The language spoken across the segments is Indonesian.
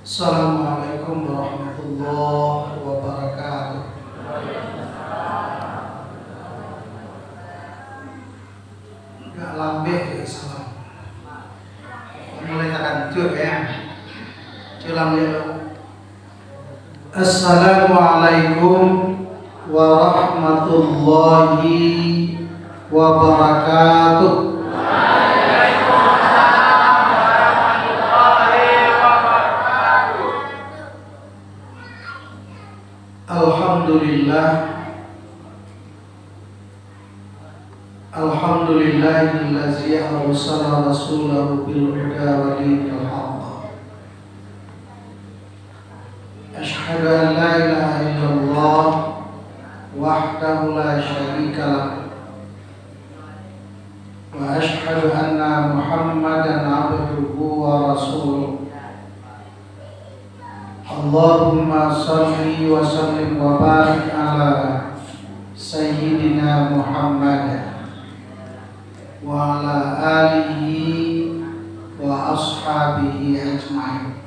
Assalamualaikum warahmatullahi wabarakatuh. Gak lambe ya salam. Mulai tekan cur ya. Culang dulu. Assalamualaikum warahmatullahi wabarakatuh. Alhamdulillahillazi arsala rasulahu bil huda wa dinil haqq. Asyhadu an la ilaha illallah wahdahu la syarika lah. Wa asyhadu anna Muhammadan abduhu wa rasuluh. Allahumma salli wa sallim wa barik ala Sayyidina Muhammad wa ala alihi wa ashabihi ajma'in.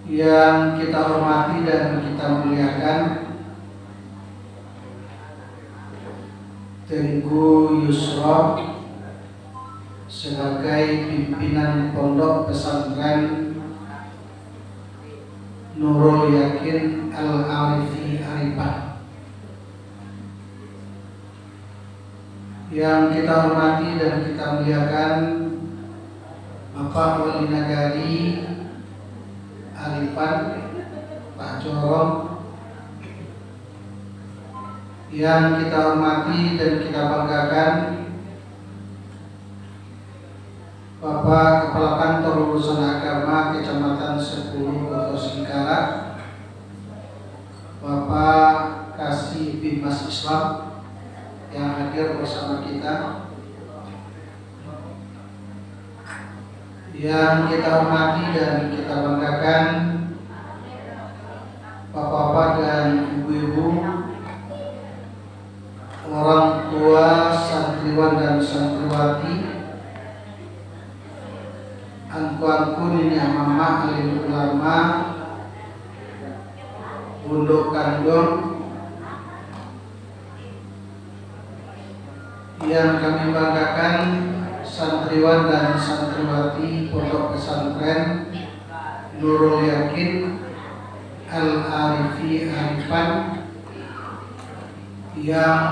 Yang kita hormati dan kita muliakan Tengku Yusra sebagai pimpinan Pondok Pesantren Nurul Yakin Al-Arifi Arifan. Yang kita hormati dan kita muliakan Bapak Wali Nagari Arifan Pak Jorong. Yang kita hormati dan kita banggakan Bapak Kepala Kantor Urusan Agama Kecamatan 10 Kota Singkara, Bapak Kasih Bimas Islam yang hadir bersama kita. Yang kita hormati dan kita banggakan Bapak-bapak dan ibu-ibu, orang tua, santriwan dan santriwati, angku-angku nini mama, alim ulama, bunduk kandung, yang kami banggakan santriwan dan santriwati Pondok Pesantren Nurul Yakin Al-Arifi Arifan yang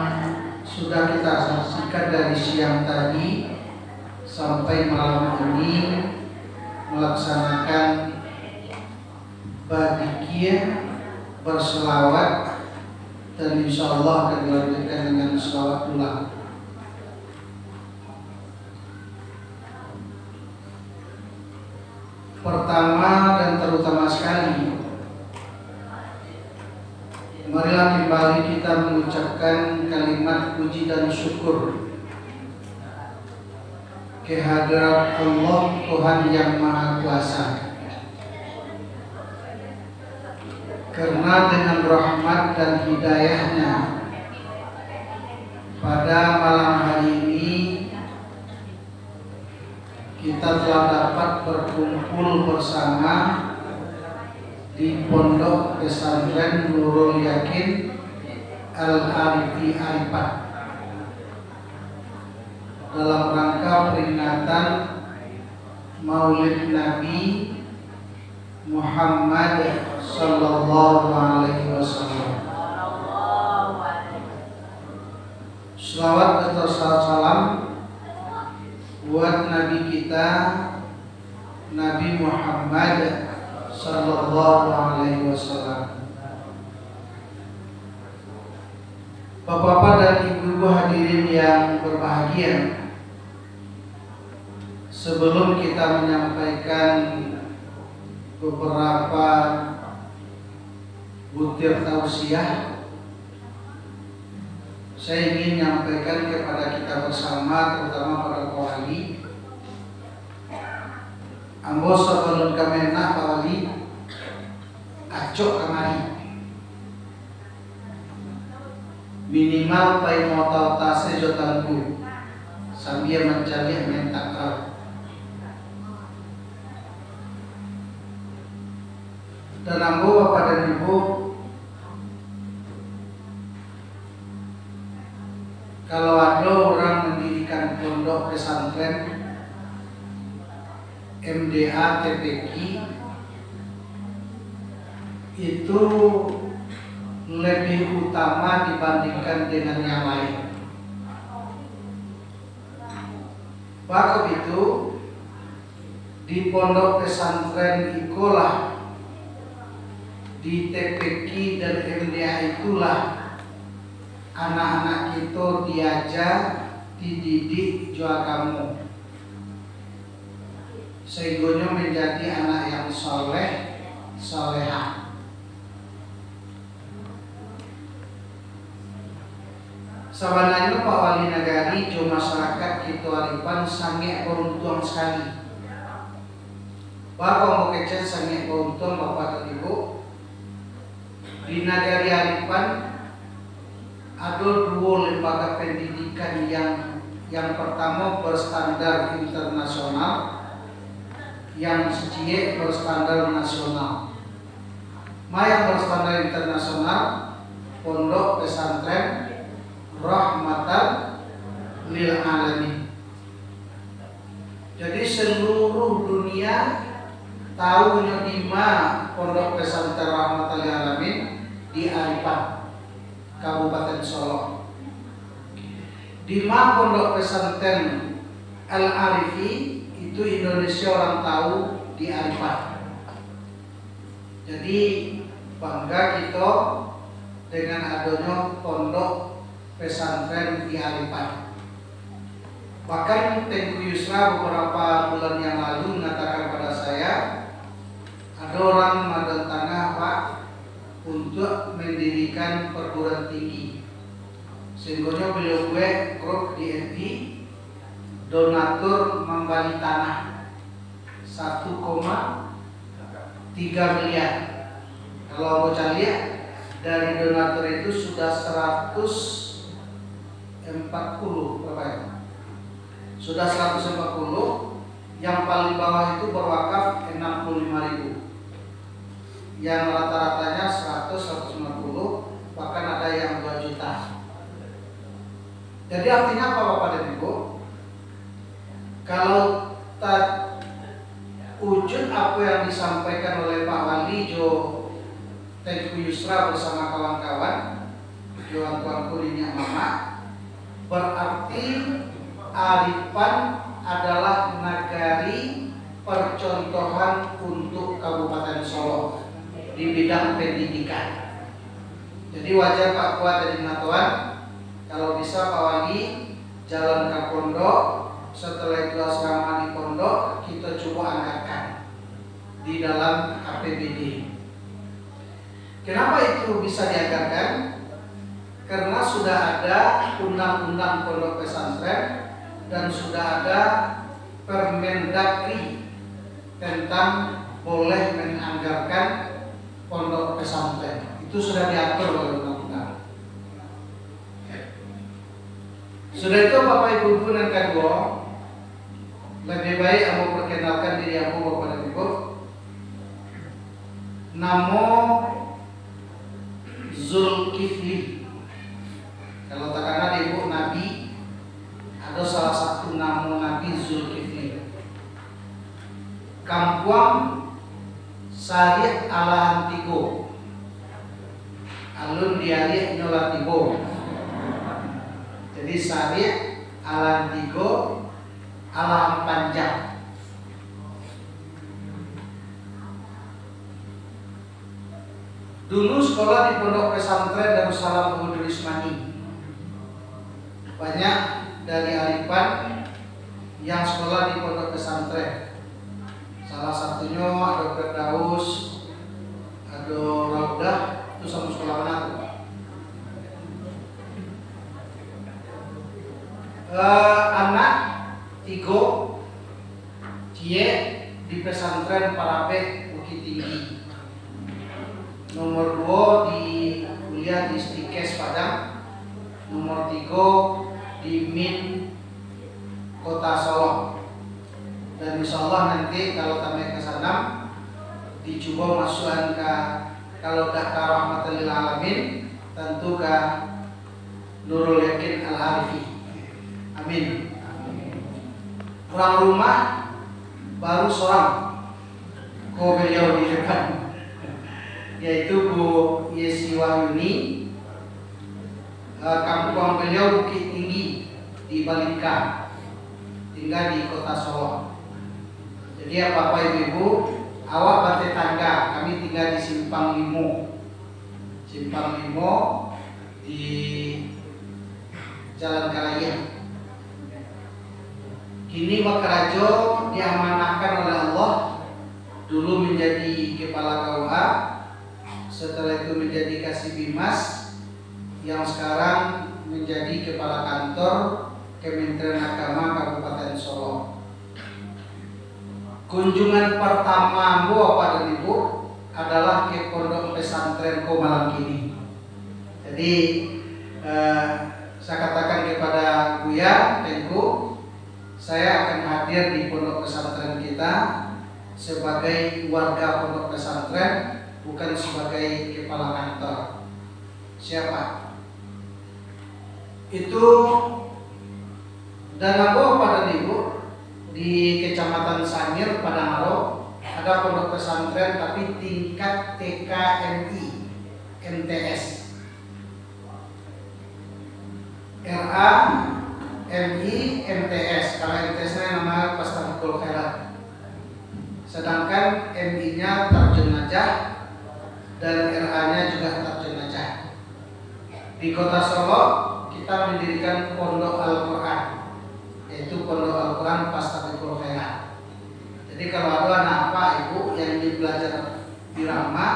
sudah kita saksikan dari siang tadi sampai malam ini melaksanakan badikiyah berselawat dan insya Allah akan dilanjutkan dengan selawat ulang. Pertama dan terutama sekali, marilah kembali kita mengucapkan kalimat puji dan syukur kehadirat Allah Tuhan yang Maha Kuasa, karena dengan rahmat dan hidayahnya pada malam hari ini kita telah dapat berkumpul bersama di Pondok Pesantren Nurul Yakin Al-Arifi Arifan dalam rangka peringatan Maulid Nabi Muhammad Sallallahu Alaihi Wasallam. Selawat atau salam buat Nabi kita Nabi Muhammad Sallallahu Alaihi Wasallam. Bapak-bapak dan ibu-ibu hadirin yang berbahagia, sebelum kita menyampaikan beberapa butir tausiah, saya ingin menyampaikan kepada kita bersama, terutama para wali, ambo sebelum kemenak wali, acok kemari, minimal pai motor tase jotanku sambil mencari mentakal. Dan ambo Bapak dan Ibu, kalau ada orang mendirikan pondok pesantren MDA TPQ itu lebih utama dibandingkan dengan yang lain. Maka itu di pondok pesantren ikulah, di TPQ dan MDA itulah anak-anak kita diajar, dididik jua kamu, sehingga menjadi anak yang soleh, solehah. Sebenarnya Pak Wali Nagari jo masyarakat kita Aripan sangat beruntung sekali. Bapak mau kecil sangat beruntung Bapak dan Ibu. Di Nagari Aripan ada dua lembaga pendidikan yang pertama berstandar internasional, yang sejie berstandar nasional. Yang berstandar internasional Pondok Pesantren Rahmatan lil Alamin. Jadi seluruh dunia tahu di mana Pondok Pesantren Rahmatan lil Alamin di Aripan, Kabupaten Solo. Di mana Pondok Pesantren Al-Arifi itu Indonesia orang tahu di Aripan. Jadi bangga kita dengan adanya Pondok Pesantren di Aripan. Bahkan Tengku Yusra beberapa bulan yang lalu mengatakan pada saya, ada orang Madan Tengah Pak untuk mendirikan perguruan tinggi. Sehingga beliau gue grup DNT donatur membali tanah 1,3 miliar. Kalau mau lihat dari donatur itu sudah 140 berapa ya? Sudah 140. Yang paling bawah itu berwakaf 65.000. Yang rata-ratanya 100, 150, bahkan ada yang 2 juta. Jadi artinya apa Bapak dan Ibu? Kalau wujud apa yang disampaikan oleh Pak Wali Jo Tengku Yusra bersama kawan-kawan Tuan-tuan kulinya Mama, berarti Aripan adalah nagari percontohan untuk Kabupaten Solo di bidang pendidikan. Jadi wajar Pak Kuat dan Tuan, kalau bisa Pak Wali jalan ke pondok, setelah itu asrama di pondok kita coba anggarkan di dalam APBD. Kenapa itu bisa dianggarkan? Karena sudah ada undang-undang pondok pesantren dan sudah ada Permendagri tentang boleh menganggarkan pondok pesantren. Itu sudah diatur oleh undang-undang. Sudah itu Bapak Ibu dan kedua, lebih baik aku perkenalkan diri aku Bapak dan Ibu. Namo Zulkifli. Kalau terkena Ibu Nabi, ada salah satu nama Nabi Zulkifli. Kampung Sari Alahan Tigo, alun diari nyolat Tigo. Jadi Sari Alahan Tigo, Alahan Panjang. Dulu sekolah di Pondok Pesantren Darussalam Hudul Ismani. Banyak dari Aripan yang sekolah di Pondok Pesantren. Salah satunya ada Firdaus, ada Raudah, itu sama sekolah mana tuh? Anak Tigo Cie di pesantren Parape Bukit Tinggi. Nomor 2 di kuliah di Stikes Padang. Nomor 3 di Min Kota Solo. Dan insya Allah nanti kalau kami ke sana dicoba masukkan ke, kalau dah ke rahmatan lil alamin tentu ke Nurul Yakin Al-Arifi. Amin. Pulang rumah baru seorang ko beliau di depan, yaitu Bu Yesi Wahyuni. Kampung beliau Bukit Tinggi di Balika, tinggal di Kota Solo. Jadi Bapak Ibu, awak bate tangga, kami tinggal di Simpang Limo. Simpang Limo di Jalan Karaya. Kini Makarajo diamanahkan oleh Allah, dulu menjadi kepala KUA, setelah itu menjadi Kasibimas, yang sekarang menjadi kepala kantor Kementerian Agama Kabupaten Solo. Kunjungan pertama Bapak dan Ibu adalah ke Pondok Pesantren Malang Kini. Jadi saya katakan kepada Buya, Tengku, saya akan hadir di Pondok Pesantren kita sebagai warga Pondok Pesantren, bukan sebagai kepala kantor. Siapa? Itu dan Bapak dan Ibu, di Kecamatan Sangir, Padangaro, ada pondok pesantren tapi tingkat TKMI, MTS, RA, MI, MTS. Kalau MTS-nya nama Pastabikul Khairat, sedangkan MI-nya terjenajah dan RA-nya juga terjenajah. Di Kota Solo kita mendirikan Pondok Al-Quran, yaitu Pondok Al-Quran Pastabikul Khairat. Jadi kalau ada anak Pak Ibu yang ingin belajar di Rama,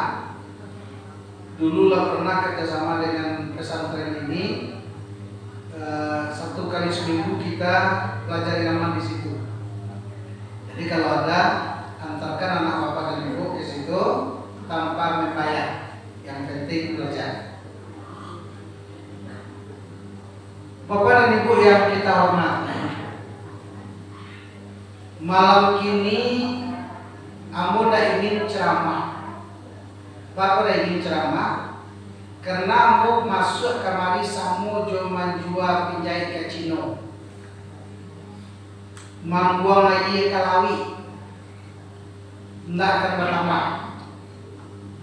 dulu lah pernah kerjasama dengan pesantren ini, 1 kali seminggu kita belajar Rama di situ. Jadi kalau ada, antarkan anak Bapak dan Ibu ke situ tanpa membayar, yang penting belajar. Bapak dan Ibu yang kita hormati, malam kini Ambo dah ingin ceramah. Bapak dah ingin ceramah karena Ambo masuk kemari Samo Jomanjua Pinjai Kacino, Mambuang Ayi Kalawi, tidak akan bertambah.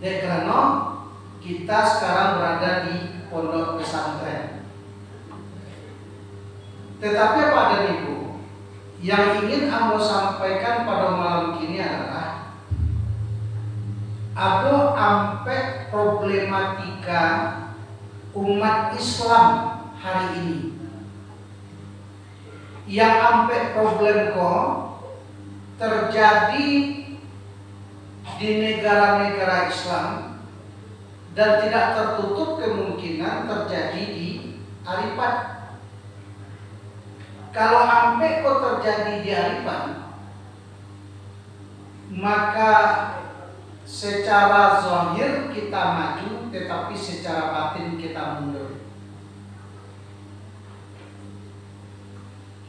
Karena kita sekarang berada di pondok pesantren. Tetapi Pak dan Ibu, yang ingin Ambo sampaikan pada malam kini adalah Ambo ampe problematika umat Islam hari ini. Yang ampe problem terjadi di negara-negara Islam dan tidak tertutup kemungkinan terjadi di Aripat. Kalau sampai terjadi di Aripan, maka secara zahir kita maju, tetapi secara batin kita mundur.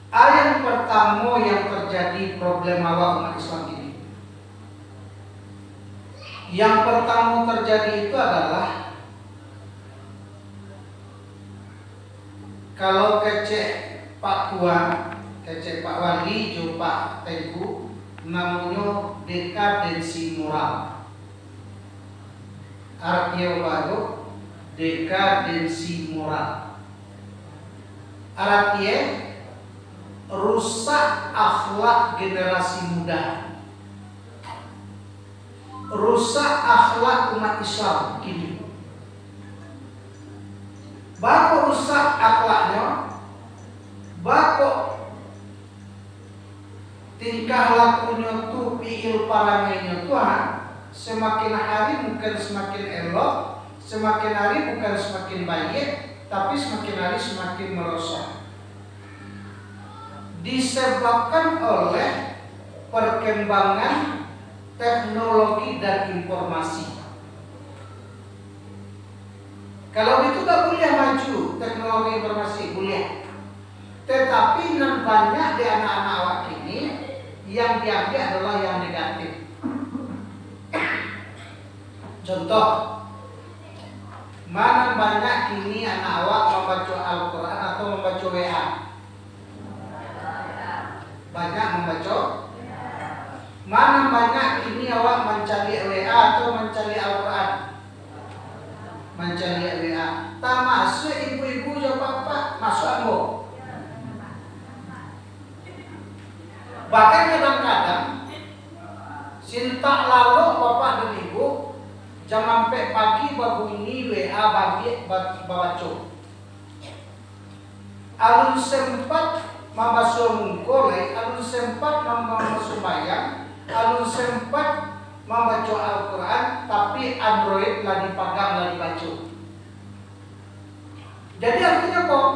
Yang pertama yang terjadi problem awal umat Islam ini, yang pertama terjadi itu adalah kalau kecek Pak Kuan, kecek Pak Wali, jo Pak Tengku, namanya dekadensi moral. Artinya apa? Dekadensi moral. Artinya rusak akhlak generasi muda, rusak akhlak umat Islam kini. Bako rusak akhlaknya, bako tingkah lakunya tuh piil parangnya Tuhan, semakin hari bukan semakin elok, semakin hari bukan semakin baik, tapi semakin hari semakin merosot. Disebabkan oleh perkembangan teknologi dan informasi. Kalau itu tak boleh maju teknologi informasi boleh, Tetapi banyak di anak-anak awak kini yang diambil adalah yang negatif. Contoh, mana banyak kini anak awak membaca Al-Quran atau membaca WA? Banyak membaca. Mana banyak kini awak mencari WA atau mencari Al-Quran? Mencari WA. Tak masuk ibu-ibu jawab apa? Masuk ambo. Bahkan kadang-kadang sintak lalu bapak dan ibu jam sampai pagi babunyi WA bagi babaco. Alun sempat membasuh mungkolai, alun sempat membasuh bayang, alun sempat membaca Al-Quran, tapi Android lah dipegang, lah dibaca. Jadi artinya kok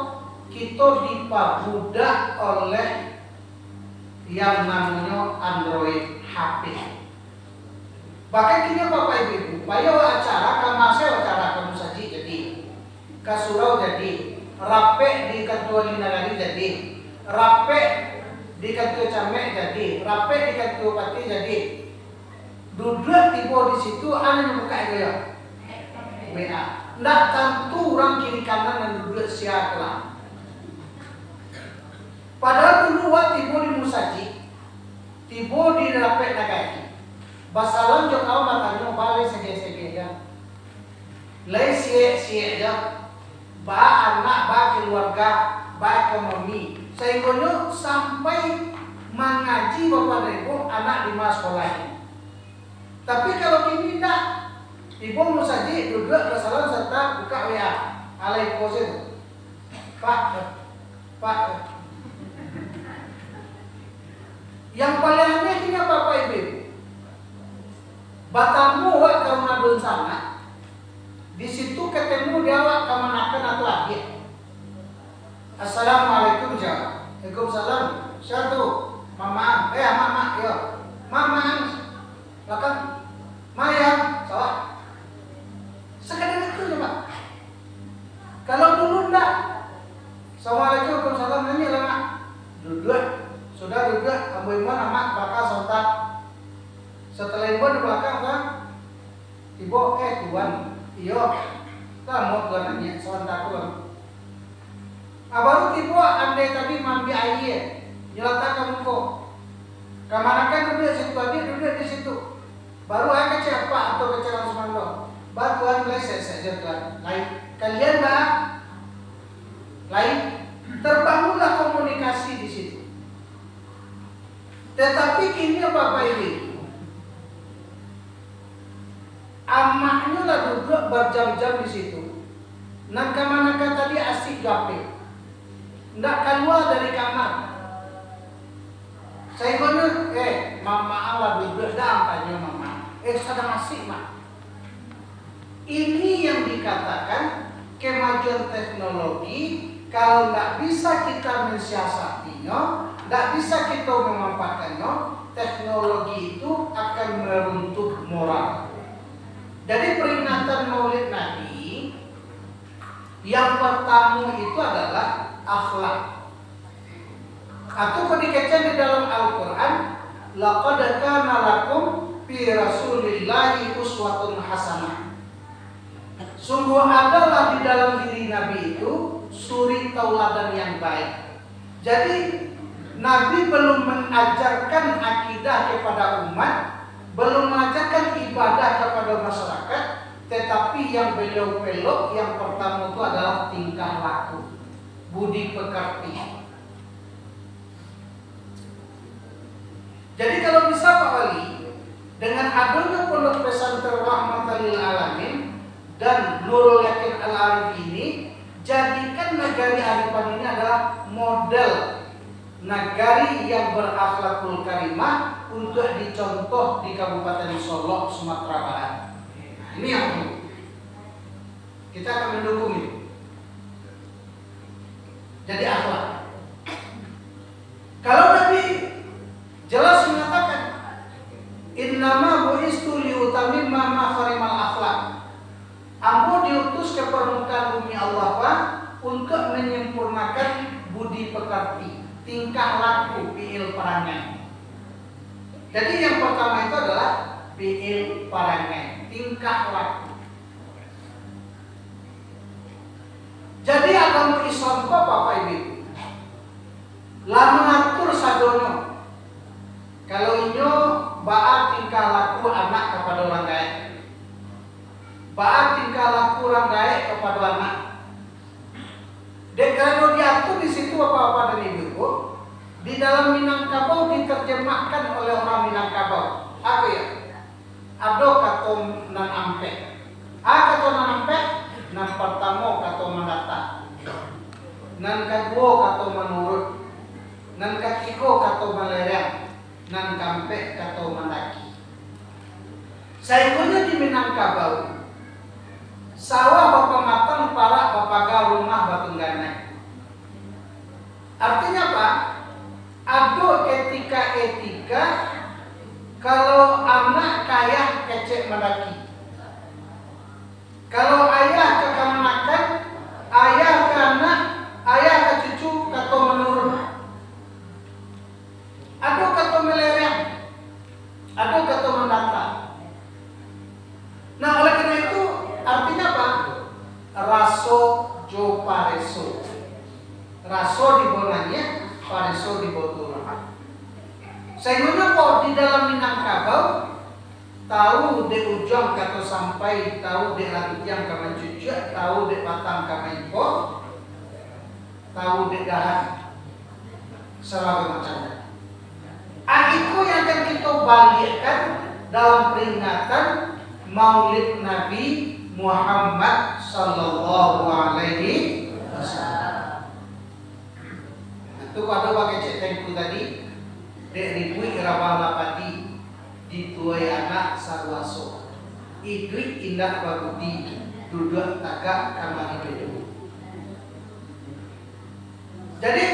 kita diperbudak oleh yang namanya Android HP. Bahkan kini bapak ibu, bayo acara kamase acara kamu saji jadi, kasurau jadi, rapek di ketua linagari jadi, rapek di ketua camek jadi, rapek di ketua pati jadi. Duduk tiba di situ, ane yang buka itu ya, WA. Ndak tentu orang kiri kanan dan duduk siapa. Padahal dulu waktu tiba di musaji, tiba di rapek nagari. Basalam jo kau matanya balik sege-sege ya. Lai sie ya. Ba anak, ba keluarga, ba ekonomi. Sehingga sampai mengaji bapak dan ibu anak di sekolah. Tapi kalau kini tidak, ibu mau saja duduk basalam serta buka WA. Alaikosin. Pak. Yang paling aneh ini apa Bapak Ibu? Batamu wak karena don sana. Di situ ketemu dia wak kamanakan atau lagi. Assalamualaikum jawab. Waalaikumsalam. Satu. Mama, mama, yo. Mama, belakang. Maya, sawah. Sekadar itu ya Pak. Kalau dulu enggak. Assalamualaikum, waalaikumsalam, nanya lah Mak. Duduk. Sudah duduk, ambil iman amak bakal sontak. Setelah iman di belakang kan, ibu tuan, iyo, kamu tuan nanya sontak tuan. Baru tiba andai tadi mampi air, nyelatakan kok. Kamanakan duduk situ aja, duduk di situ. Baru aja kecil apa atau kecil langsung lo. Batuan leset saja tuan. Lain, kalian bah, lain, terbangunlah komunikasi di situ. Tetapi kini Bapak Ibu, amaknya lah duduk berjam-jam di situ. Nak kemanakah tadi asik gape, ndak keluar dari kamar. Saya benar, mama Allah duduk dah tanya mama, sedang asik mak. Ini yang dikatakan kemajuan teknologi. Kalau nggak bisa kita mensiasatinya, nggak bisa kita memanfaatkannya, teknologi itu akan meruntuh moral. Jadi peringatan Maulid Nabi yang pertama itu adalah akhlak. Atau kedikecen di dalam Al-Quran, laqad kana lakum fi rasulillahi uswatun hasanah. Sungguh adalah di dalam diri Nabi itu suri tauladan yang baik. Jadi Nabi belum mengajarkan akidah kepada umat, belum mengajarkan ibadah kepada masyarakat, tetapi yang beliau pelok yang pertama itu adalah tingkah laku, budi pekerti. Jadi kalau bisa Pak Wali, dengan adanya pondok pesantren Rahmatan lil Alamin dan Nurul Yakin Al-Arif ini, jadikan Nagari Arifan ini adalah model nagari yang berakhlakul karimah untuk dicontoh di Kabupaten Solok, Sumatera Barat. Ini yang perlu. Kita akan mendukung itu. Jadi akhlak. Kalau Nabi jelas mengatakan, innama bu'istu liutamimma makharimal akhlak. Ambo diutus ke permukaan bumi Allah Pak untuk menyempurnakan budi pekerti Jadi yang pertama itu adalah fi'il parangai, tingkah laku. Jadi agama Islam kok Bapak Ibu lah mengatur sadono. Kalau inyo baat tingkah laku anak kepada orang kaya, baat tingkah laku orang kaya kepada anak. Dan kalau diatur di situ Bapak-bapak dan Ibu, di dalam Minangkabau diterjemahkan oleh orang Minangkabau. Apa ya? Ado kato nan ampe. Kato nan ampe, nan pertama kato mandata. Nan kedua kato menurut. Nan ketiga kato melerang. Nan kampe kato mendaki. Saikunya di Minangkabau. Sawah bapak matang para bapak rumah batungganai. Artinya apa? Ada etika-etika kalau anak kaya kecek mendaki. Kalau ayah kekanakan, ayah ke anak, ayah ke cucu kata menurun. Ada kata melereng, ada kata mendata. Nah oleh karena itu artinya apa? Raso jo pareso. Raso di bonanya, pareso di botura. Sehingga kok di dalam Minangkabau tahu de ujung kata sampai, tahu de lantiang kama cucuk, tahu de batang kama info, tahu de dahan, selalu macamnya. Itu yang akan kita balikkan dalam peringatan Maulid Nabi Muhammad Sallallahu Alaihi Wasallam. Itu pada pakai cek tempu tadi, dek ribui rabah lapati dituai anak sarwaso. Idrik indah bagudi duduk tagak kamar hidup. Jadi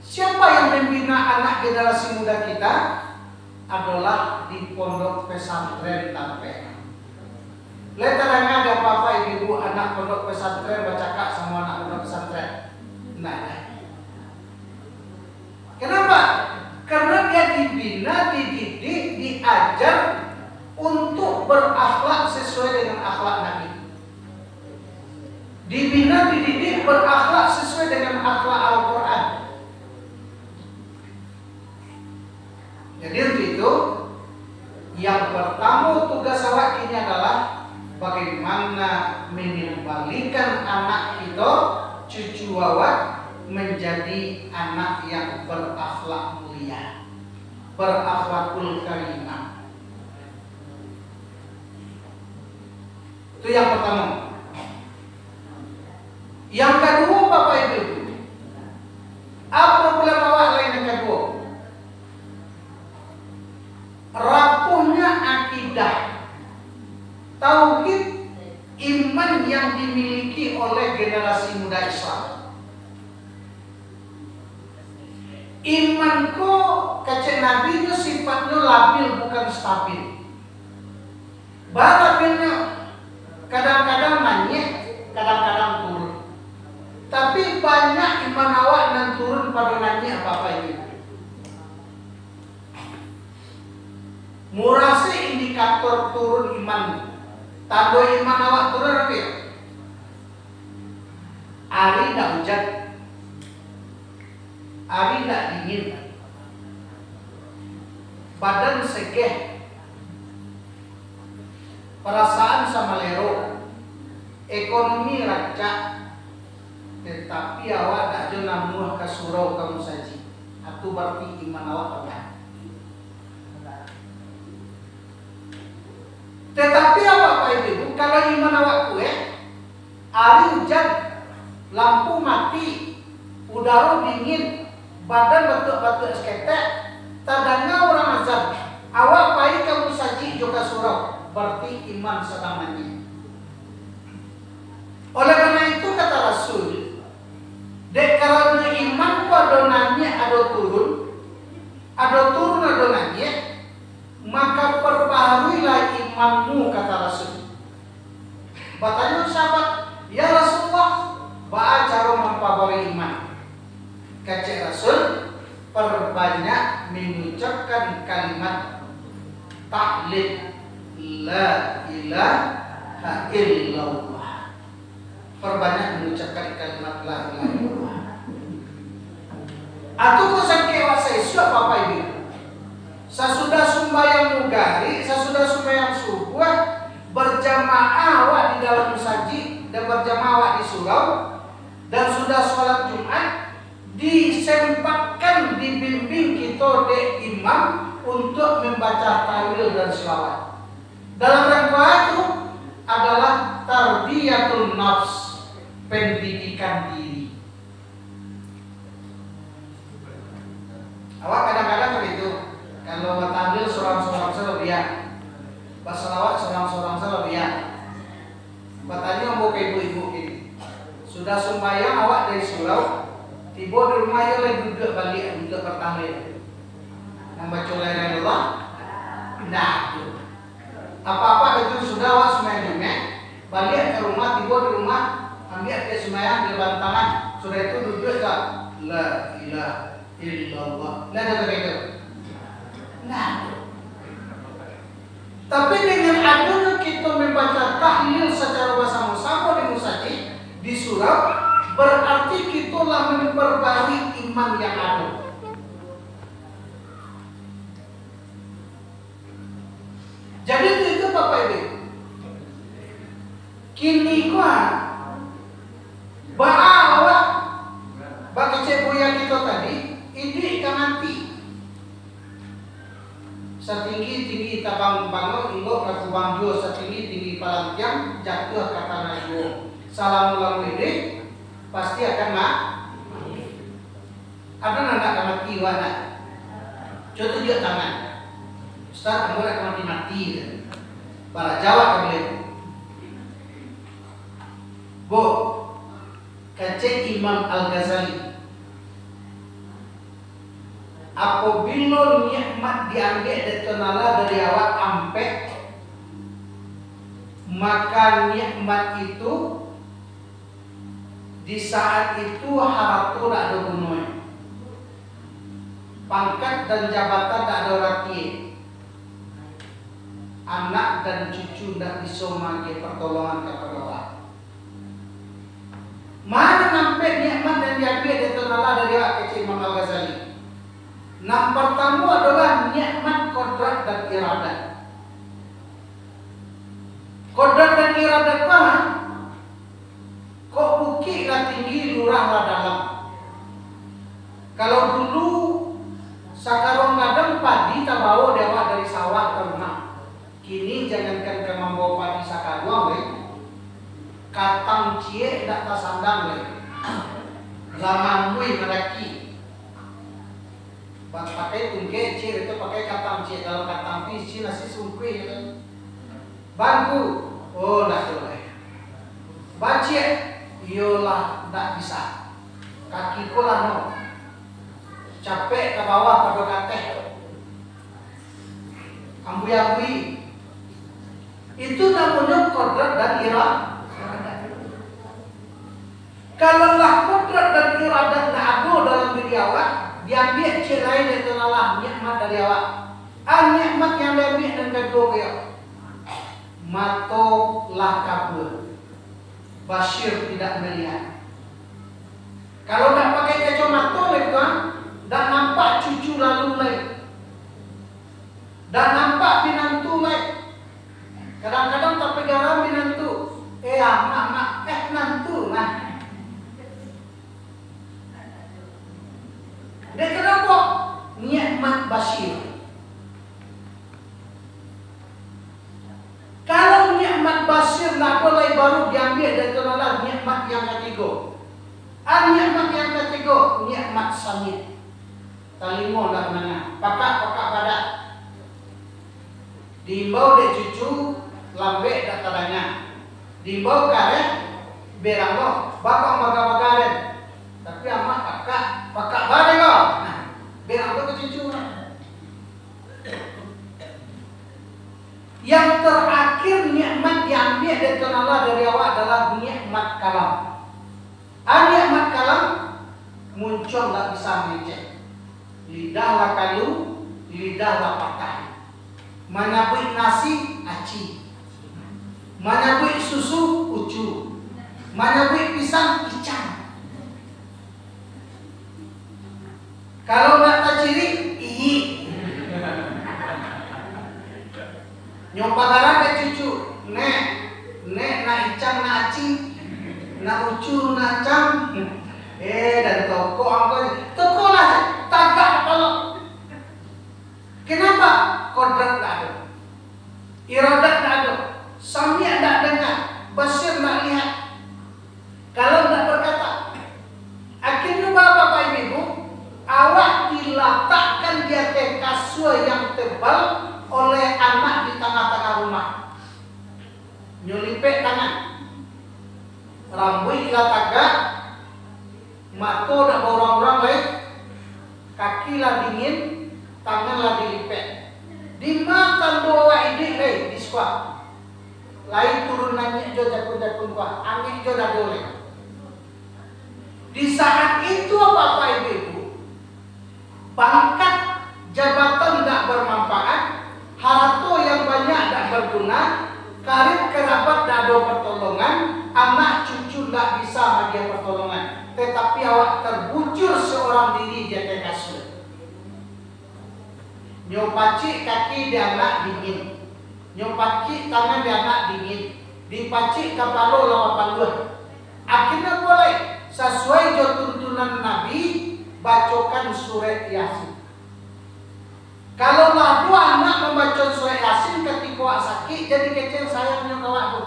siapa yang membina anak generasi muda kita adalah di pondok pesantren Tampek. Letarnya ada bapak ibu anak pondok pesantren bercakap sama anak pondok pesantren. Nah, kenapa? Karena dia dibina, dididik, diajar untuk berakhlak sesuai dengan akhlak Nabi. Dibina, dididik, berakhlak sesuai dengan akhlak Al-Quran. Jadi untuk itu, yang pertama tugas awak ini adalah bagaimana mengembalikan anak kita, cucu awak menjadi anak yang berakhlak mulia, berakhlakul karimah. Itu yang pertama. Yang kedua Bapak Ibu, apa problem awak lain yang kedua? Rapuhnya akidah, tauhid, iman yang dimiliki oleh generasi muda Islam. Imanku kecek Nabi itu sifatnya labil bukan stabil. Labilnya kadang-kadang naik, kadang-kadang turun. Tapi banyak iman awak yang turun pada naik apa-apa ini. Murasi indikator turun iman. Tanda iman awak turun apa ya? Hari tak hujan, hari tak dingin, badan segeh, perasaan sama lero, ekonomi rancak, tetapi awak tak jona muah ke surau kamu saji. Itu berarti iman awak lemah. Tetapi apa Pak Ibu? Kalau iman awak kue, hari hujan, lampu mati, udara dingin, badan batuk-batuk seketek, tadanya orang azab. Awak baik kamu saji juga surau, berarti iman sedang naik. Oleh karena itu kata Rasul, dek kalau iman ku ada naik, ada turun, ada naik, maka perbaharuilah imanmu kata Rasul. Bertanya sahabat, ya Rasulullah, ba'a cara memperbarui iman. Kata Rasul, perbanyak mengucapkan kalimat tahlil la ilaha illallah. Perbanyak mengucapkan kalimat la ilaha illallah. Atau kau sangkewa saya sudah Bapak Ibu. Sesudah sembahyang mugari, sesudah sembahyang subuh, berjamaah awak di dalam masjid dan berjamaah awak di surau, dan sudah sholat Jumat, disempatkan dibimbing kita de imam untuk membaca tahlil dan selawat. Dalam rangka itu adalah tarbiyatul nafs, pendidikan diri. Awak kadang-kadang begitu. Kalau tahlil seorang-seorang selebihnya, berselawat seorang-seorang selebihnya. Bertanya mau ke ibu-ibu ini. Sudah sembahyang awak dari surau, tiba di rumah ya lagi duduk balik untuk bertahlil. Membaca la ilaha illallah. Nah, apa-apa itu sudah awak sembahyang balik ke rumah, tiba di rumah ambil ke sembahyang di depan tangan. Sudah itu duduk tak la ilaha illallah. Nah, ada begitu. Nah, tapi dengan adanya kita membaca tahlil secara bersama-sama di masjid, di surau, berarti kita telah memperbarui iman yang ada. Jadi itu Bapak Ibu. Kini bahwa bagi cebuya kita tadi, ini kan nanti setinggi-tinggi tabang-bangun ingok laku bangjo, setinggi-tinggi palantiang jatuh kata nayo. Salam ulang ini pasti akan mati. Ada nanda mati wana. Contoh dia tangan. Ustaz kamu akan mati. Para jawab kamu. Bu, kaca Imam Al-Ghazali. Apabila nikmat diambil dari tenala dari awak ampek, maka nikmat itu di saat itu haratu tak ada gunanya. Pangkat dan jabatan tak ada rati. Anak dan cucu tak bisa magi pertolongan kepada Allah. Mana nampak nikmat dan diambil dari tenala dari awak kecil Imam Al-Ghazali? Yang pertama adalah nikmat kodrat dan iradat. Kodrat dan iradat apa? Kok bukit lah tinggi, lurah lah dalam. Kalau dulu sakarong ladang padi tak bawa dewa dari sawah ke rumah. Kini jangankan ke membawa padi sakarong, katang cie tak tersandang lagi. Zaman mui meraki. Pakai tungke cir itu pakai katang cir, dalam katang pisi nasi sungkui gitu. Bangku, oh dah boleh. Baca, yolah tak bisa. Kaki kolah no. Capek ke bawah pada kateh. Ambui-ambui. Itu namanya kodrat dan iradat. Kalaulah kodrat dan iradat tak ada dalam diri awak, diambil cik lain itu adalah nikmat dari awak. Nikmat yang diambil dan kedua dia. Matolah kabur. Basyir tidak melihat. Kalau tak pakai kacamata lagi, tak nampak cucu lalu lagi. Tak nampak binantu lagi. Kadang-kadang tak pegang binantu. Mak, nantu, nah. Dia kenapa? Nikmat basyir. Kalau nikmat basyir tak boleh baru diambil dari adalah nikmat yang ketiga. Nikmat yang ketiga, nikmat samit. Talimo dah mana? Pakak pada. Diimbau dek cucu, lambe dak tadanya. Diimbau karet, beranggo, bakar. Tapi amak pakak bareng kau. Nah, beranggo ke cucu. Yang terakhir nikmat diambil dari Allah dari awak adalah nikmat kalam. Nikmat kalam muncul tak bisa mengecek. Lidahlah kalu lidah lapatah. Manabui nasi aci. Manabui susu ucu. Manabui pisang icang. Kalau nggak tajiri iyi. Nyopagara ke cucu, nek na icang na aci, na ucu na cang. Dan toko angkot, toko lah tagak kalau. Kenapa? Kodrat tak ada, iradat tak ada, samia tak dengar, basir tak lihat. Kalau tak berkata, akhirnya bapak ibu, awak diletakkan di atas kasur yang tebal oleh anak di tengah-tengah rumah. Nyelipet tangan, rambut lah tagak, mata nak orang-orang lain, kaki lah dingin, tangan lah dilipet. Dimakan doa ini di sekolah. Lain turun nanya jo jakun-jakun kuah, angin jo dah boleh. Di saat itu apa ibu? Pangkat jabatan tidak bermanfaat, harta yang banyak tidak berguna, karib kerabat tidak ada pertolongan, anak cucu tidak bisa bagi pertolongan. Tetapi awak terbujur seorang diri di atas kasur. Nyopacik kaki di anak dingin, nyopacik tangan di anak dingin, dipacik kepala lawa panggul. Akhirnya boleh sesuai jo tuntunan Nabi bacakan surat Yasin. Kalau lah dua anak membaca surat Yasin ketika awak sakit, jadi kecil sayangnya kawak tu.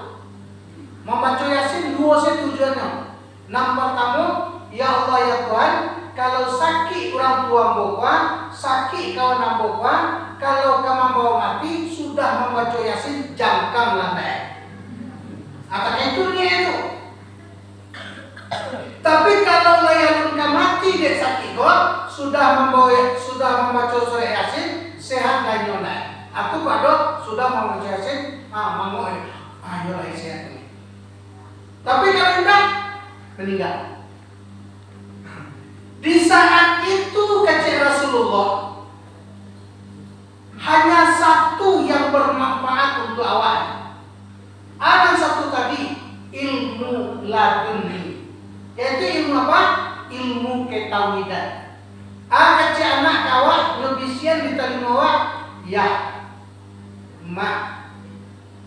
Membaca Yasin dua tujuannya. Yang pertama, ya Allah ya Tuhan, kalau sakit orang tua bawa, sakit kawan bawa, kalau kamu bawa mati, sudah membaca Yasin jangkang landai. Apa itu dia itu? Tapi kalau layarun mati dia sakit kok, sudah membaca surat Yasin, sehat lagi landai. Aku pada sudah membaca Yasin, mau ayo lagi sehat ini. Tapi kalau tidak meninggal. Di saat itu kata Rasulullah, hanya satu yang bermanfaat untuk awak. Ada satu tadi, ilmu laduni. Yaitu ilmu apa? Ilmu ketauhidan. Kata anak awak lebisian diterima awak, ya mak,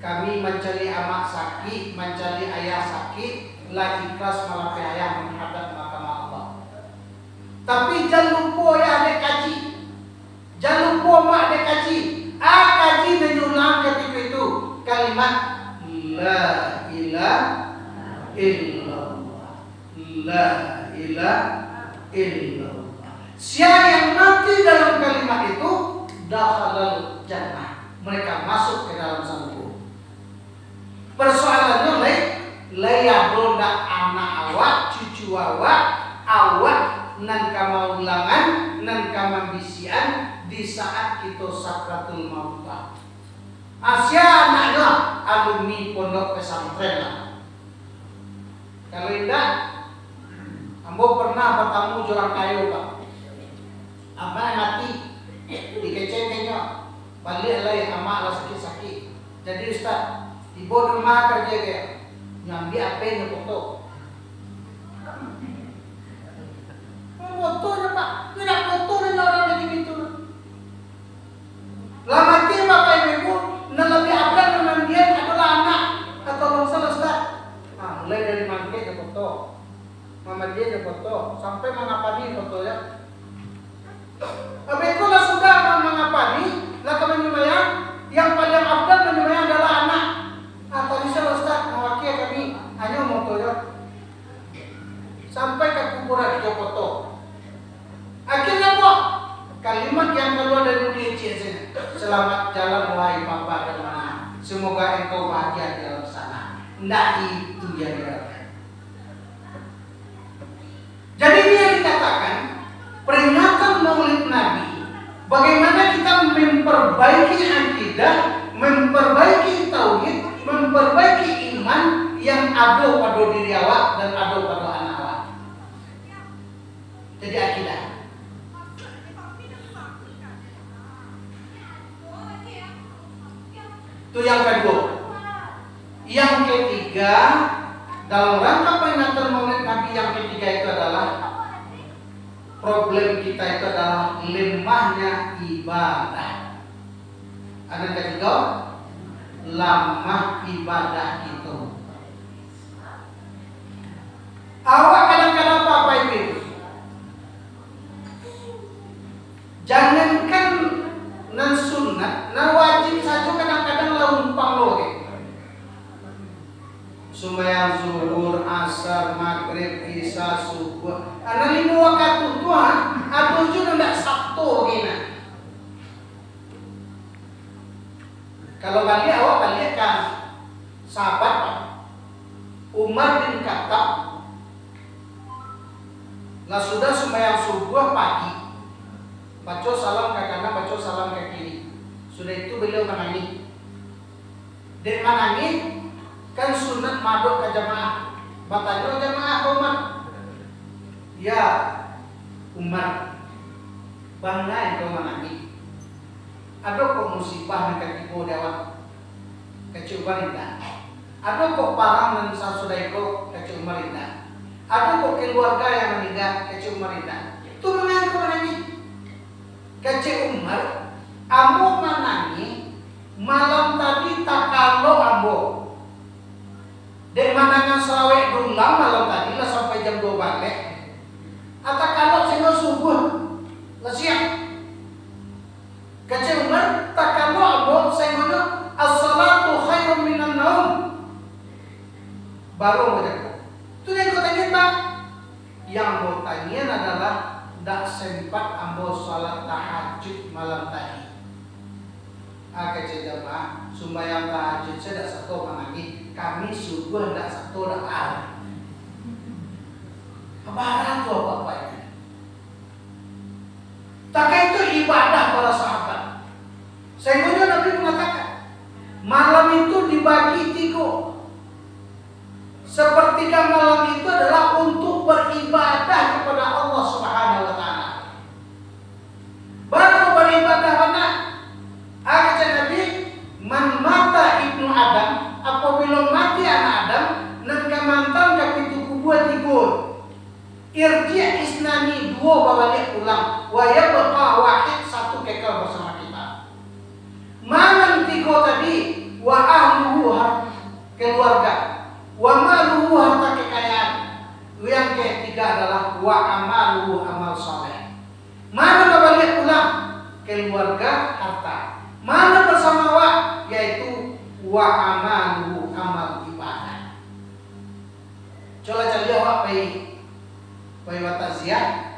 kami mencari amak sakit, mencari ayah sakit, lah ikhlas malapai ayah menghadap mahkamah Allah. Tapi jangan lupa ya adik kaji, jangan lupa mak adik kaji. Kaji menyulang ketika itu kalimat la ilaha illallah, la ilaha illallah. Siapa yang mati dalam kalimat itu dakhalal jannah, mereka masuk ke dalam surga. Persoalannya layak ronda anak awak, cucu awak nan kamu ulangan, nan kamu bisian di saat kita sakratul maut. Asia anaknya alumni pondok pesantren lah. Kalau tidak, ambo pernah bertamu jurang kayu pak. Apa mati dikecengnya, balik lagi amak lah sakit-sakit. Jadi Ustaz, ibu rumah kerja kayak nyambi apa yang foto. Fotonya pak, tidak foto dengan orang lagi gitu. Lama dia bapak ibu, lebih akan dengan dia adalah anak atau bangsa Ustaz. Mulai dari mangke ke foto, mama dia ke foto, sampai mengapani foto ya. Abeko lah sudah mengapani, lah kami menyumayang, yang paling afdal menyumayang adalah anak. Tadi saya Ustaz mewakili kami hanya foto ya. Sampai ke kuburan dia foto. Akhirnya kok kalimat yang keluar dari mulut sini, selamat jalan wahai papa dan mama, semoga engkau bahagia di dalam sana. Nggak itu yang diharapkan. Jadi dia dikatakan peringatan Maulid Nabi, bagaimana kita memperbaiki akidah, memperbaiki tauhid, memperbaiki iman yang ada pada diri awak dan ada pada anak awak. Jadi akidah. Itu yang kedua. Yang ketiga, dalam rangka peringatan Maulid Nabi yang ketiga itu adalah problem kita itu adalah lemahnya ibadah. Ada yang ketiga, lemah ibadah itu. Awak kadang-kadang apa itu? Jangankan nan sunat, nan wajib saja kadang-kadang laumpang loh. Sembahyang zuhur, asar, maghrib, isya, subuh. Ana 5 waktu Tuhan, atau juga ndak Sabtu gini. Kalau balik awak balik kan sahabat Umar bin Khattab. Lah sudah sembahyang subuh pagi, baca salam ke kanan, baca salam ke kiri. Sudah itu beliau menangis. Dek menangis kan sunat maduk ke jamaah. Batanya jamaah Umar. Ya Umar, bangga kau menangis. Ada kok musibah yang ketipu dewat kecil Umar. Ada kok parang dan saudaraku kecil Umar. Ada kok keluarga yang meninggal kecil Umar. Itu menangis menangis. Kecil Umar, ambo menangis malam tadi tak kalau ambo. Dek manangan selawek dulang malam tadi lah sampai jam 2 balik. Atau kalau saya subuh lah siang. Kecil Umar tak kalau ambo saya mana as-salatu khairun minan naum. Baru baca. Itu yang kau tanya Pak. Yang mau tanya adalah tak sempat ambo salat tahajud malam tadi. Kecil jamaah sembahyang tahajud saya tak satu menangis. Kami subuh tak satu dah al. Barang tu apa-apa ini. Tak itu ibadah para sahabat. Sehingga Nabi mengatakan malam itu dibagi 3. Sepertiga malam itu adalah untuk beribadah kepada Allah Subhanahu wa taala. Baru beribadah mana? Kata Nabi, man mata ibnu Adam, apabila mati anak Adam, nan kamantan kapitu kubua 3. Irji isnani 2 balik pulang, wa yabqa wahid 1 kekal bersama kita. Mana 3 tadi? Wa ahluhu keluarga, wa maluhu harta kekayaan. Yang ketiga adalah wa amaluhu amal saleh. Mana balik pulang? Keluarga, harta. Mana bersama wa? Yaitu wa amaluhu amal ibadah. Coba cari awak pai wataziah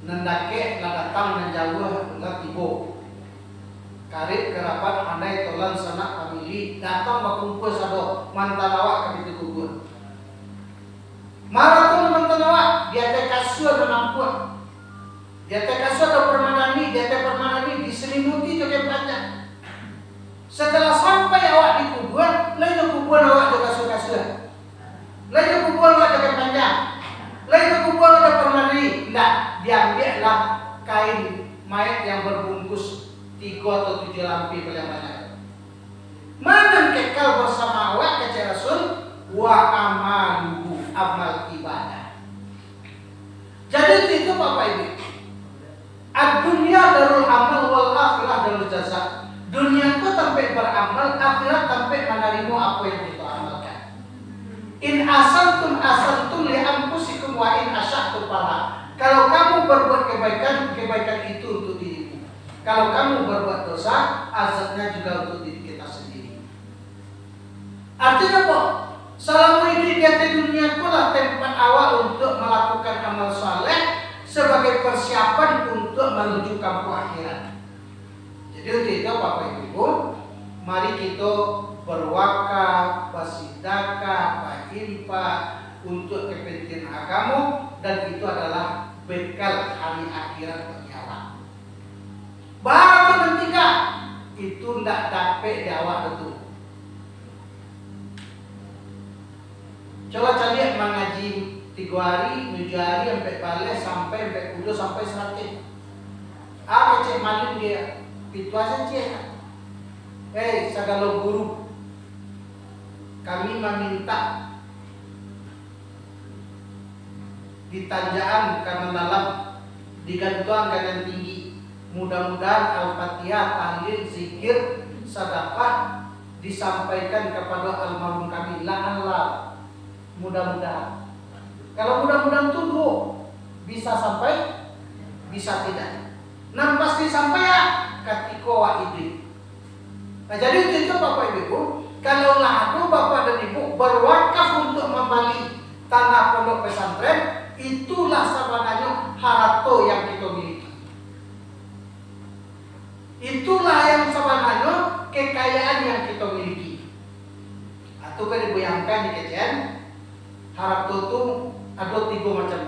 nendake la datang menjauh la tibo. Karib kerabat andai tolan sanak famili datang berkumpul sado mantan awak ke itu kubur. Maraton mantan awak dia teh kasur dan ampun. Dia teh kasur dan permadani, dia teh permadani diselimuti joget panjang. Setelah sampai awak di kubur, lain kubur awak joget kasur-kasur. Lain kubur awak joget panjang. Lain kubur awak permadani. Tidak, diambillah kain mayat yang berbungkus 3 atau 7 lampi paling banyak. Mana kekal bersama awak kecil Rasul wa amaluhu amal ibadah. Jadi itu Bapak Ibu. Ad-dunya darul amal wal akhirah darul jasa. Dunia itu sampai beramal, akhirat sampai menerima apa yang kita amalkan. In asantum li anfusikum wa in asya'tum fala. Kalau kamu berbuat kebaikan, kebaikan itu untuk dirimu. Kalau kamu berbuat dosa, azabnya juga untuk diri kita sendiri. Artinya apa? Selama ini di dunia itulah tempat awal untuk melakukan amal saleh sebagai persiapan untuk menuju kampung akhirat. Jadi untuk itu Bapak Ibu, mari kita berwakaf, bersedekah, berinfak untuk kepentingan agama, dan itu adalah bekal hari akhirat bagi awak. Baru ketiga itu tidak dapat di awak betul. Coba cari mengaji 3 hari, 7 hari sampai balik sampai 40 sampai 100. Cek malam dia itu aja cek. sagala guru, kami meminta di tanjaan kanan dalam, di gantuan kanan tinggi. Mudah-mudahan Al-Fatihah, tahlil, zikir, sedekah disampaikan kepada almarhum kami. La'allah, mudah-mudahan. Kalau mudah-mudahan itu bisa sampai, bisa tidak. Nah pasti sampai ya ketika wa'idin. Nah jadi itu Bapak Ibu, kalau lalu Bapak dan Ibu berwakaf untuk membeli tanah pondok pesantren, itulah sebenarnya harta yang kita miliki. Itulah yang sebenarnya kekayaan yang kita miliki. Atau kan dibayangkan di kecian, harta itu ada 3 macam.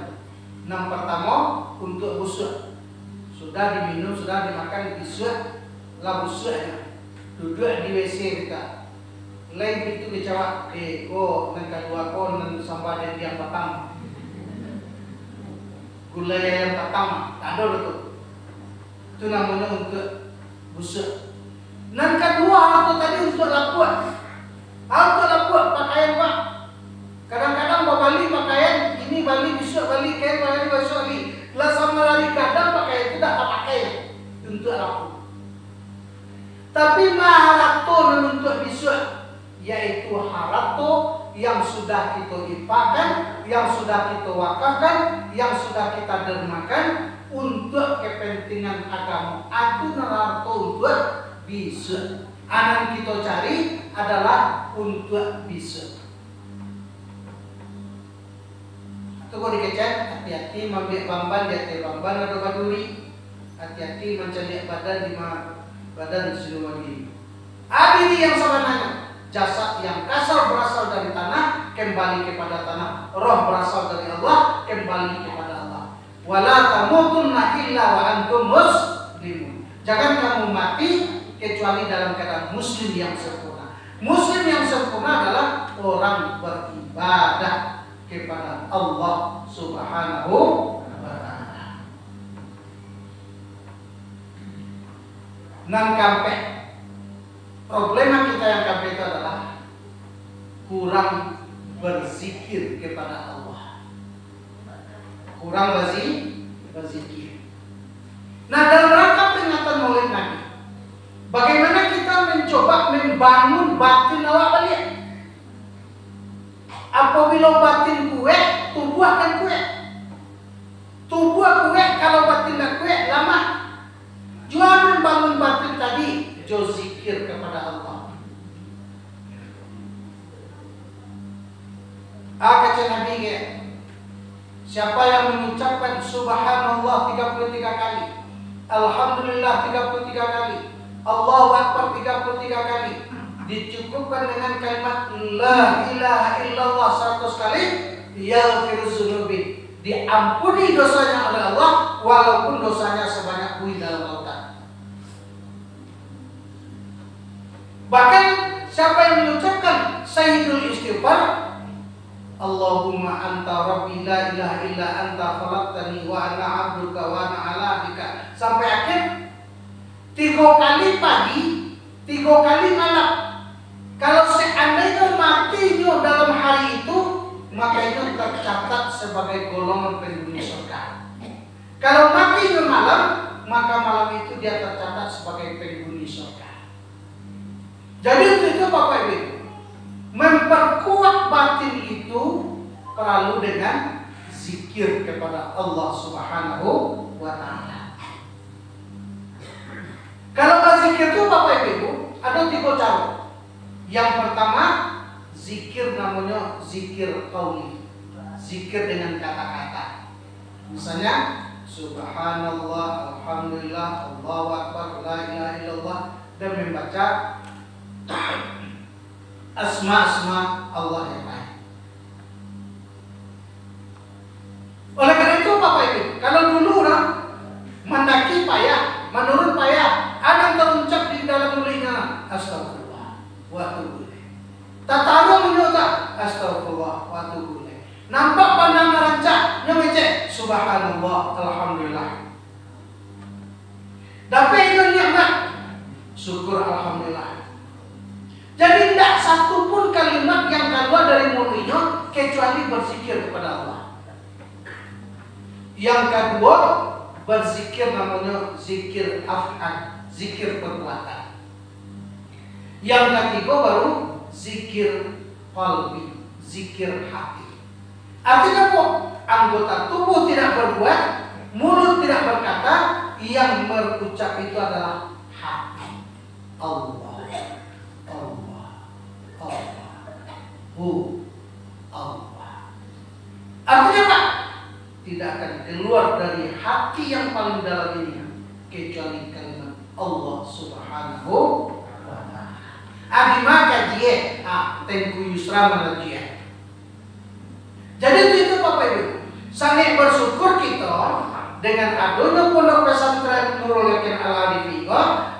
Yang pertama untuk busuk, sudah diminum, sudah dimakan, busuk, lah busuknya duduk di WC kita. Lain itu dijawab, nang kedua nang sambal dan yang petang, gula yang petang, tak ada itu. Itu namanya untuk busuk. Nang kedua itu tadi untuk lapuat. Untuk lapuat pakaian Pak. Kadang-kadang bali pakaian ini, bali besok, bali kain, bali besok bali. Lah sama lari kadang pakaian itu tak pakai untuk lapuat. Tapi maharato untuk besok, yaitu harato yang sudah kita infakkan, yang sudah kita wakafkan, yang sudah kita dermakan untuk kepentingan agama. Aku harato untuk besok. Yang kita cari adalah untuk besok. Atau kalau dikecek, hati-hati membiak bamban di atas bamban atau baduri. Hati-hati mencari badan di badan siluman ini. Ini yang sebenarnya jasad yang kasar berasal dari tanah, kembali kepada tanah. Roh berasal dari Allah, kembali kepada Allah. Wala tamutunna illa wa antum muslimun. Jangan kamu mati kecuali dalam keadaan muslim yang sempurna. Muslim yang sempurna adalah orang beribadah kepada Allah Subhanahu wa ta'ala. Nang kampe, problema kita yang kampe itu adalah kurang berzikir kepada Allah. Kurang berzikir. Nah, dalam rangka peringatan Maulid Nabi, bagaimana kita mencoba membangun batin awak balik? Apabila batin kue, tubuh akan kue. Tubuh kue, kalau batin tak kue, lama. Jual membangun batin tadi, jo zikir kepada Allah. Kata Nabi ke, siapa yang mengucapkan Subhanallah 33 kali, Alhamdulillah 33 kali, Allahu Akbar 33 kali, dicukupkan dengan kalimat La ilaha illallah 100 kali, yaghfiru dzunubi, diampuni dosanya oleh Allah walaupun dosanya sebanyak buih dalam lautan. Bahkan siapa yang mengucapkan Sayyidul Istighfar, Allahumma anta rabbi la ilaha illa anta khalaqtani wa ana 'abduka wa ana 'ala ahdika, sampai akhir 3 kali pagi, 3 kali malam. Kalau seandainya matinya dalam hari itu, maka itu tercatat sebagai golongan penghuni surga. Kalau matinya malam, maka malam itu dia tercatat sebagai penghuni surga. Jadi itu Bapak Ibu, memperkuat batin itu perlu dengan zikir kepada Allah Subhanahu wa ta'ala. Kalau berzikir itu Bapak Ibu ada 3 cara. Yang pertama, zikir namanya zikir qauli, zikir dengan kata-kata. Misalnya Subhanallah, Alhamdulillah, Allahu Akbar, La ilaha illallah, dan membaca asma-asma Allah yang lain. Oleh karena itu Bapak Ibu, kalau dulu orang mendaki payah, menurun payah, ada yang terucap di dalam mulutnya astagfirullah wa atubu ilaih. Tataru menyota astagfirullah wa atubu ilaih. Nampak pandangan rancak, nyemecek subhanallah, alhamdulillah. Dapat itu nikmat, syukur alhamdulillah. satu pun kalimat yang keluar dari mulutnya kecuali berzikir kepada Allah. Yang kedua, berzikir namanya zikir af'al, zikir perbuatan. Yang ketiga baru zikir qalbi, zikir hati. Artinya apa? Anggota tubuh tidak berbuat, mulut tidak berkata, yang berucap itu adalah hati. Allah, Allah, Allah, Allah. Artinya apa? Tidak akan keluar dari hati yang paling dalam ini kecuali kalimat Allah Subhanahu wa ta'ala. Abima kajiye, tengku yusra manajiyah. Jadi itu Bapak Ibu, sangat bersyukur kita dengan adanya pondok pesantren Nurul Yakin Al-Arifin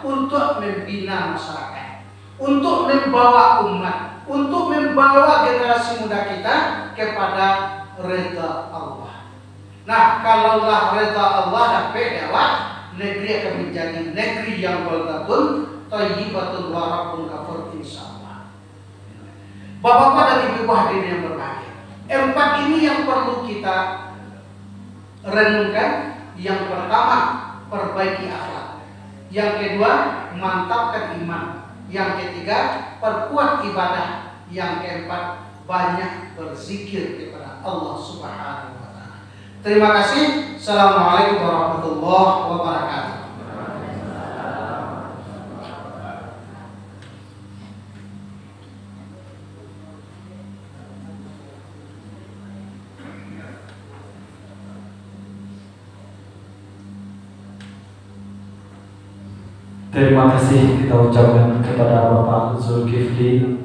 untuk membina masyarakat, untuk membawa umat, untuk membawa generasi muda kita kepada redha Allah. Nah, kalaulah redha Allah dapat lewat, negeri akan menjadi negeri yang baldatun thayyibatun wa rabbun ghafur insyaallah. Bapak-bapak dan ibu-ibu hadirin yang berbahagia, 4 ini yang perlu kita renungkan. Yang pertama, perbaiki akhlak. Yang kedua, mantapkan iman. Yang ketiga, perkuat ibadah. Yang keempat, banyak berzikir kepada Allah Subhanahu wa ta'ala. Terima kasih. Assalamualaikum warahmatullahi wabarakatuh. Terima kasih kita ucapkan kepada Bapak Zulkifli